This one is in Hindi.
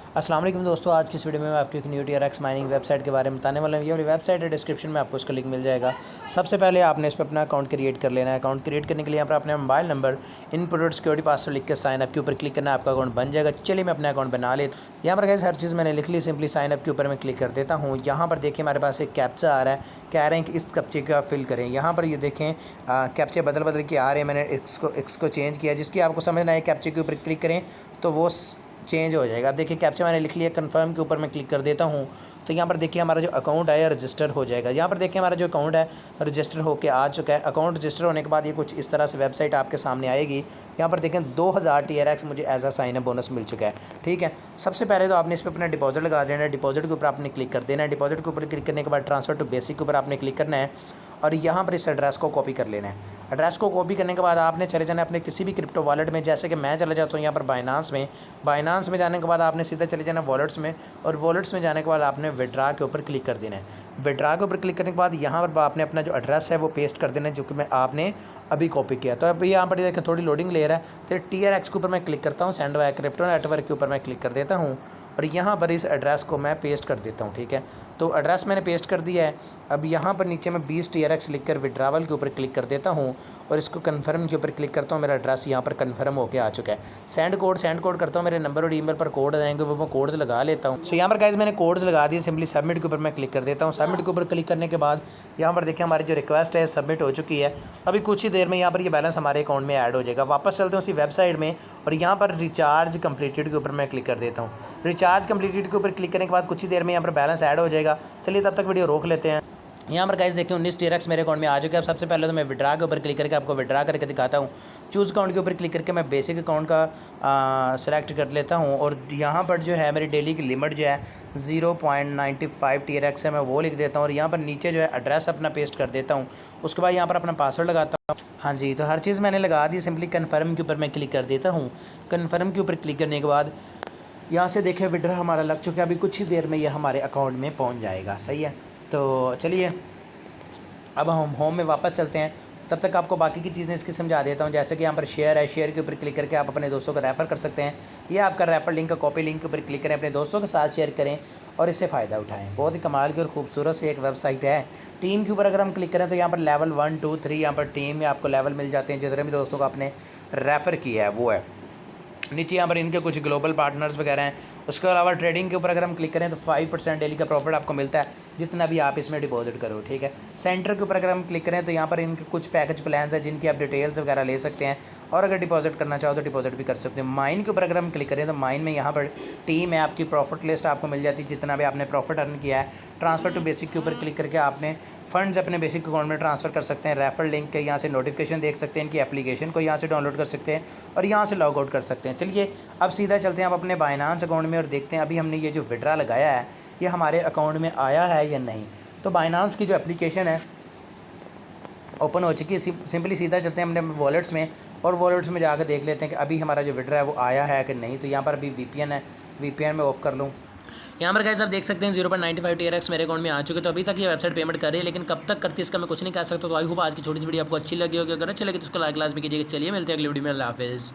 अस्सलाम वालेकुम दोस्तों, आज की इस वीडियो में मैं आपको एक न्यू TRX माइनिंग वेबसाइट के बारे में बताने वाला हूँ। ये वाली वेबसाइट है, डिस्क्रिप्शन में आपको उसका लिंक मिल जाएगा। सबसे पहले आपने इस पर अपना अकाउंट क्रिएट कर लेना है। अकाउंट क्रिएट करने के लिए यहाँ पर अपने मोबाइल नंबर, इनपुट और सिक्योरिटी पासवर्ड लिख के साइन अप के ऊपर क्लिक करना है, आपका अकाउंट बन जाएगा। चलिए मैं अपना अकाउंट बना लेता हूँ। यहाँ पर गाइस हर चीज़ मैंने लिख ली, सिंपली साइन अप के ऊपर मैं क्लिक कर देता हूँ। यहाँ पर देखिए हमारे पास एक कैप्चा आ रहा है, कह रहे हैं कि इस कैप्चे को आप फिल करें। यहाँ पर ये देखें कैप्चे बदल बदल के आ रहे हैं, मैंने इसको चेंज किया। जिसकी आपको समझना है कैप्चे के ऊपर क्लिक करें तो वो चेंज हो जाएगा। अब देखिए कैप्चा मैंने लिख लिया, कंफर्म के ऊपर मैं क्लिक कर देता हूँ तो यहाँ पर देखिए हमारा जो अकाउंट है रजिस्टर हो जाएगा। यहाँ पर देखिए हमारा जो अकाउंट है रजिस्टर होके आ चुका है। अकाउंट रजिस्टर होने के बाद ये कुछ इस तरह से वेबसाइट आपके सामने आएगी। यहाँ पर देखें 2000 TRX मुझे as a sign up bonus मिल चुका है। ठीक है, सबसे पहले तो आपने इस पर अपना डिपॉजिट लगा देना है। डिपॉजिट के ऊपर आपने क्लिक कर देना है। डिपॉजिट के ऊपर क्लिक करने के बाद ट्रांसफर टू बेसिक के ऊपर आपने क्लिक करना है और यहाँ पर इस एड्रेस को कॉपी कर लेना है। एड्रेस को कॉपी करने के बाद आपने चले जाना है अपने किसी भी क्रिप्टो वॉलेट में। जैसे कि मैं चला जाता हूँ यहाँ पर बाइनांस में जाने के बाद आपने सीधा चले जाना वॉलेट्स में, और वॉलेट्स में जाने के बाद आपने विड्रा के ऊपर क्लिक कर देना है। विड्रा के ऊपर क्लिक करने के बाद यहाँ पर आपने अपना जो एड्रेस है वो पेस्ट कर देना है, जो कि मैं आपने अभी कॉपी किया। तो अभी यहाँ पर देखें थोड़ी लोडिंग ले रहा है, तो TRX के ऊपर मैं क्लिक करता हूँ, सेंड बाय क्रिप्टो नेटवर्क के ऊपर मैं क्लिक कर देता हूँ और यहाँ पर इस एड्रेस को मैं पेस्ट कर देता हूँ। ठीक है, तो एड्रेस मैंने पेस्ट कर दिया है। अब यहाँ पर नीचे मैं 20 TRX लिखकर विड्रावल के ऊपर क्लिक कर देता हूँ और इसको कन्फर्म के ऊपर क्लिक करता हूँ। मेरा एड्रेस यहाँ पर कन्फर्म होकर आ चुका है। सेंड कोड करता हूँ, मेरे नंबर और ईमेल पर कोड आएंगे, वो मैं कोड्स लगा लेता हूँ। सो यहाँ पर गाइस मैंने कोड्स लगा दिए। सिंपली सबमिट के ऊपर मैं क्लिक कर देता हूँ। सबमिट के ऊपर क्लिक करने के बाद यहाँ पर देखिए हमारी जो रिक्वेस्ट है सबमिट हो चुकी है। अभी कुछ ही देर में यहाँ पर ये बैलेंस हमारे अकाउंट में ऐड हो जाएगा। वापस चलते हैं उसी वेबसाइट में और यहाँ पर रिचार्ज कंप्लीटेड के ऊपर मैं क्लिक कर देता हूँ। रिचार्ज कंप्लीटेड के ऊपर क्लिक करने के बाद कुछ ही देर में यहाँ पर बैलेंस ऐड हो जाएगा। चलिए तब तक वीडियो रोक लेते हैं। यहाँ पर गाइस देखिए 19 TRX मेरे अकाउंट में आ चुके हैं। सबसे पहले तो मैं विड्रा के ऊपर क्लिक करके आपको विड्रा करके दिखाता हूँ। चूज़ अकाउंट के ऊपर क्लिक करके मैं बेसिक अकाउंट का सिलेक्ट कर लेता हूँ और यहाँ पर जो है मेरी डेली की लिमिट जो है 0.95 TRX है, मैं वो लिख देता हूँ और यहाँ पर नीचे जो है एड्रेस अपना पेस्ट कर देता हूँ। उसके बाद यहाँ पर अपना पासवर्ड लगाता हूँ। हाँ जी, तो हर चीज़ मैंने लगा दी। सिंपली कन्फर्म के ऊपर मैं क्लिक कर देता हूँ। कन्फर्म के ऊपर क्लिक करने के बाद यहाँ से देखिए विड्रा हमारा लग चुका है। अभी कुछ ही देर में ये हमारे अकाउंट में पहुँच जाएगा। सही है, तो चलिए अब हम होम में वापस चलते हैं। तब तक आपको बाकी की चीज़ें इसकी समझा देता हूँ। जैसे कि यहाँ पर शेयर है, शेयर के ऊपर क्लिक करके आप अपने दोस्तों को रेफ़र कर सकते हैं। ये आपका रेफ़र लिंक का कॉपी लिंक के ऊपर क्लिक करें, अपने दोस्तों के साथ शेयर करें और इससे फ़ायदा उठाएं। बहुत ही कमाल की और खूबसूरत सी एक वेबसाइट है। टीम के ऊपर अगर हम क्लिक करें तो यहाँ पर लेवल 1 2 3 यहाँ पर टीम में आपको लेवल मिल जाते हैं। जितने भी दोस्तों को आपने रेफ़र किया है वो है। नीचे यहाँ पर इनके कुछ ग्लोबल पार्टनर्स वगैरह हैं। उसके अलावा ट्रेडिंग के ऊपर अगर हम क्लिक करें तो 5% डेली का प्रॉफिट आपको मिलता है, जितना भी आप इसमें डिपॉजिट करो। ठीक है, सेंटर के ऊपर अगर हम क्लिक करें तो यहाँ पर इनके कुछ पैकेज प्लान्स हैं जिनकी आप डिटेल्स वगैरह ले सकते हैं और अगर डिपॉजिट करना चाहो तो डिपॉजिट भी कर सकते हैं। माइन के ऊपर अगर हम क्लिक करें तो माइन में यहाँ पर टीम है, आपकी प्रॉफिट लिस्ट आपको मिल जाती है, जितना भी आपने प्रॉफिट अर्न किया है। ट्रांसफ़र टू बेसिक के ऊपर क्लिक करके आपने फंड्स अपने बेसिक अकाउंट में ट्रांसफ़र कर सकते हैं। रेफर लिंक के यहाँ से नोटिफिकेशन देख सकते हैं, इनकी एप्लीकेशन को यहाँ से डाउनलोड कर सकते हैं और यहाँ से लॉग आउट कर सकते हैं। चलिए अब सीधा चलते हैं आप अपने बाइनांस अकाउंट में और देखते हैं अभी हमने ये जो विड्रा लगाया है ये हमारे अकाउंट में आया है या नहीं। तो बाइनांस की जो एप्लीकेशन है ओपन हो चुकी है। सिंपली सीधा चलते हैं अपने वॉलेट्स में और वॉलेट्स में जाकर देख लेते हैं कि अभी हमारा जो विड्रा है वो आया है कि नहीं। तो यहाँ पर अभी VPN है, VPN में ऑफ कर लूँ। यहाँ पर गाइस आप देख सकते हैं 0.95 TRX मेरे अकाउंट में आ चुके। तो अभी तक ये वेबसाइट पेमेंट कर रही है, लेकिन कब तक करती है इसका मैं कुछ नहीं कह सकता। तो आई होप आज की छोटी सी वीडियो आपको अच्छी लगी होगी। अगर अच्छी लगी तो उसको लाइक लाजमी कीजिएगा। चलिए मिलते हैं अगली वीडियो में। अल्लाह हाफिज़।